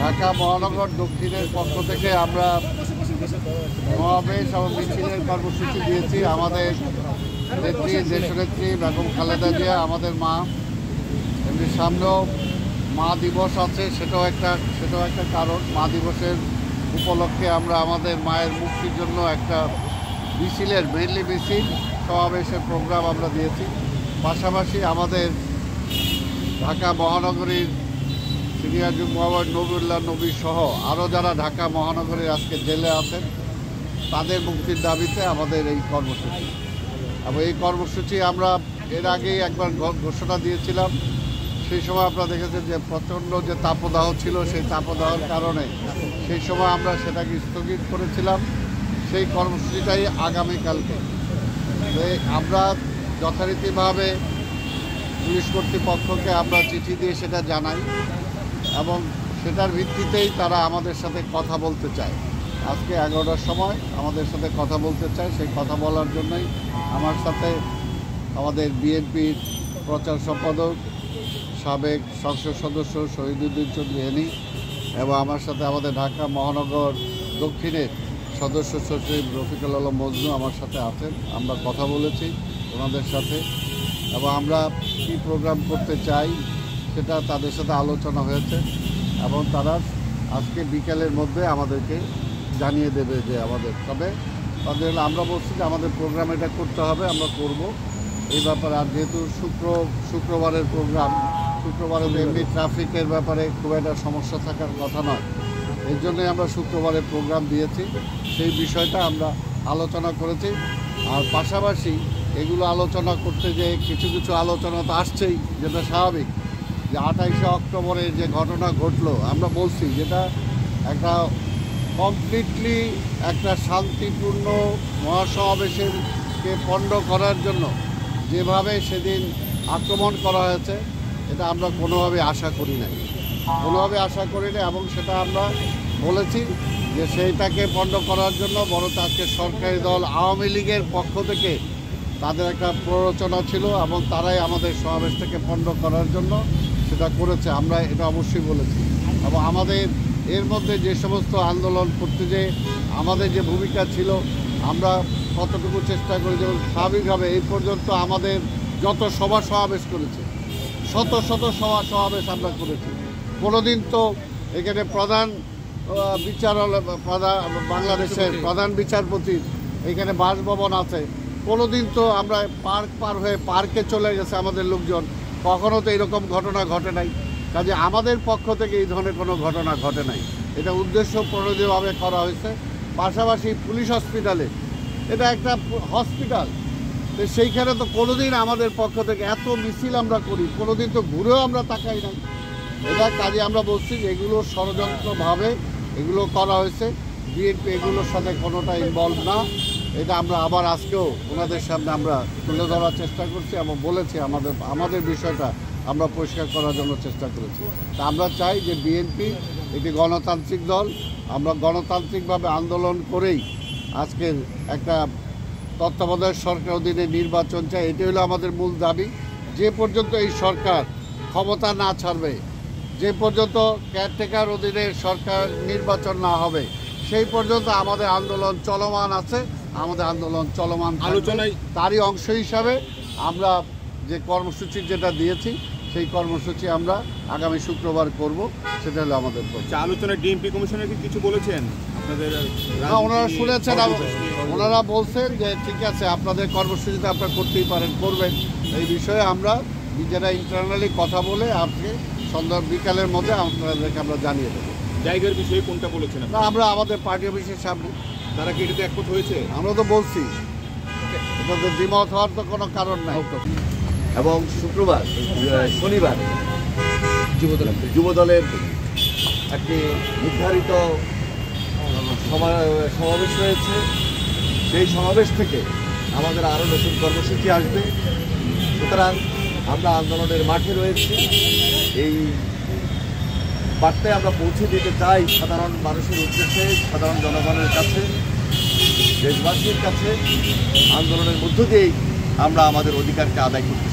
ঢাকা মহানগর দক্ষিণের পক্ষ থেকে আমরা সমাবেশ এবং মিছিলের কর্মসূচি দিয়েছি। আমাদের নেত্রী, দেশনেত্রী বেগম খালেদা জিয়া, আমাদের মা, এমনি সামনেও মা দিবস আছে, সেটাও একটা কারণ। মা দিবসের উপলক্ষে আমরা আমাদের মায়ের মুক্তির জন্য একটা মিছিলের মেইনলি মিছিল সমাবেশের প্রোগ্রাম আমরা দিয়েছি। পাশাপাশি আমাদের ঢাকা মহানগরীর সিনিয়র যুগ্ম আহ্বায়ক নবীউল্লাহ নবী সহ আরও যারা ঢাকা মহানগরীর আজকে জেলে আছেন তাদের মুক্তির দাবিতে আমাদের এই কর্মসূচি। এবং এই কর্মসূচি আমরা এর আগেই একবার ঘোষণা দিয়েছিলাম। সেই সময় আপনারা দেখেছেন যে প্রচণ্ড যে তাপদাহ ছিল, সেই তাপদাহের কারণে সেই সময় আমরা সেটাকে স্থগিত করেছিলাম। সেই কর্মসূচিটাই আগামীকালকে আমরা যথারীতিভাবে পুলিশ কর্তৃপক্ষকে আমরা চিঠি দিয়ে সেটা জানাই এবং সেটার ভিত্তিতেই তারা আমাদের সাথে কথা বলতে চায়। আজকে 11টার সময় আমাদের সাথে কথা বলতে চায়। সেই কথা বলার জন্যই আমার সাথে আমাদের বিএনপির প্রচার সম্পাদক, সাবেক সংসদ সদস্য শহীদুদ্দিন চৌধুরী এনি এবং আমার সাথে আমাদের ঢাকা মহানগর দক্ষিণের সদস্য সচিব রফিকুল আলম মজনু আমার সাথে আছেন। আমরা কথা বলেছি ওনাদের সাথে এবং আমরা কী প্রোগ্রাম করতে চাই সেটা তাদের সাথে আলোচনা হয়েছে এবং তারা আজকে বিকেলের মধ্যে আমাদেরকে জানিয়ে দেবে যে তবে তাদের আমরা বলছি যে আমাদের প্রোগ্রাম এটা করতে হবে, আমরা করব এই ব্যাপারে। আর যেহেতু শুক্রবারের প্রোগ্রাম, শুক্রবারে এমনি ট্রাফিকের ব্যাপারে খুব একটা সমস্যা থাকার কথা নয়, এই জন্যই আমরা শুক্রবারের প্রোগ্রাম দিয়েছি। সেই বিষয়টা আমরা আলোচনা করেছি। আর পাশাপাশি এগুলো আলোচনা করতে যে কিছু আলোচনা তো আসছেই, যেটা স্বাভাবিক। যে 28শে অক্টোবরের যে ঘটনা ঘটলো, আমরা বলছি যেটা একটা কমপ্লিটলি একটা শান্তিপূর্ণ মহাসমাবেশকে পণ্ড করার জন্য যেভাবে সেদিন আক্রমণ করা হয়েছে, এটা আমরা কোনোভাবে আশা করি নাই এবং সেটা আমরা বলেছি যে সেইটাকে পণ্ড করার জন্য বরং আজকে সরকারি দল আওয়ামী লীগের পক্ষ থেকে তাদের একটা প্ররোচনা ছিল এবং তারাই আমাদের সমাবেশটাকে পণ্ড করার জন্য সেটা করেছে। আমরা এটা অবশ্যই বলেছি এবং আমাদের এর মধ্যে যে সমস্ত আন্দোলন করতে যে আমাদের যে ভূমিকা ছিল, আমরা কতটুকু চেষ্টা করি। যেমন স্বাভাবিকভাবে এই পর্যন্ত আমাদের যত সভা সমাবেশ করেছে, শত সমাবেশ আমরা করেছি। কোনোদিন তো এখানে বাংলাদেশের প্রধান বিচারপতির এখানে বাসভবন আছে, কোনোদিন তো আমরা পার হয়ে পার্কে চলে গেছে আমাদের লোকজন, কখনো তো এরকম ঘটনা ঘটে নাই। কাজে আমাদের পক্ষ থেকে এই ধরনের কোনো ঘটনা ঘটে নাই, এটা উদ্দেশ্য প্রণোদিতভাবে করা হয়েছে। পাশাপাশি পুলিশ হসপিটালে, এটা একটা হসপিটাল, তো সেইখানে তো কোনোদিন আমাদের পক্ষ থেকে এত মিছিল আমরা করি, কোনোদিন তো ঘুরেও আমরা তাকাই নাই। এটা কাজে আমরা বলছি যে এগুলো ষড়যন্ত্রভাবে এগুলো করা হয়েছে, বিএনপি এগুলোর সাথে কোনোটা ইনভলভ না। এটা আমরা আবার আজকেও ওনাদের সামনে আমরা তুলে ধরার চেষ্টা করছি এবং বলেছি আমাদের বিষয়টা আমরা পরিষ্কার করার জন্য চেষ্টা করেছি। তা আমরা চাই যে বিএনপি একটি গণতান্ত্রিক দল, আমরা গণতান্ত্রিকভাবে আন্দোলন করেই আজকের একটা তত্ত্বাবধায়ক সরকার অধীনে নির্বাচন চাই। এটি হলো আমাদের মূল দাবি। যে পর্যন্ত এই সরকার ক্ষমতা না ছাড়বে, যে পর্যন্ত কেয়ারটেকার অধীনে সরকার নির্বাচন না হবে, সেই পর্যন্ত আমাদের আন্দোলন চলমান আছে, আমাদের আন্দোলন চলমান আলোচনায় তারই অংশ হিসাবে আমরা যে কর্মসূচি যেটা দিয়েছি সেই কর্মসূচি আমরা আগামী শুক্রবার করব। সেটা হলো আমাদের আলোচনায় ডিএমপি কমিশনার কি কিছু বলেছেন আপনাদের? ওনারা শুনেছেন, ওনারা বলছেন যে ঠিক আছে আপনাদের কর্মসূচিতে আপনারা করতেই পারেন, করবেন। এই বিষয়ে আমরা নিজেরা ইন্টারনালি কথা বলে আজকে সন্ধ্যা বিকালের মধ্যে আপনাদেরকে আমরা জানিয়ে দেবো। জায়গার বিষয়ে কোনটা বলেছেন? আমরা আমাদের পার্টি অফিসের সামনে। তারা কি এটাতে একমত হয়েছে? আমরা তো বলছি, এটাতে দ্বিমত হওয়ার তো কোনো কারণ নাই। এবং শনিবার যুবদলের একটি নির্ধারিত সমাবেশ রয়েছে। সেই সমাবেশ থেকে আমাদের আরও নতুন কর্মসূচি আসবে। সুতরাং আমরা আন্দোলনের মাঠে রয়েছি। এই বার্তায় আমরা পৌঁছে দিতে চাই সাধারণ মানুষের উদ্দেশ্যে, সাধারণ জনগণের কাছে, দেশবাসীর কাছে। আন্দোলনের মধ্য দিয়েই আমরা আমাদের অধিকারকে আদায় করতে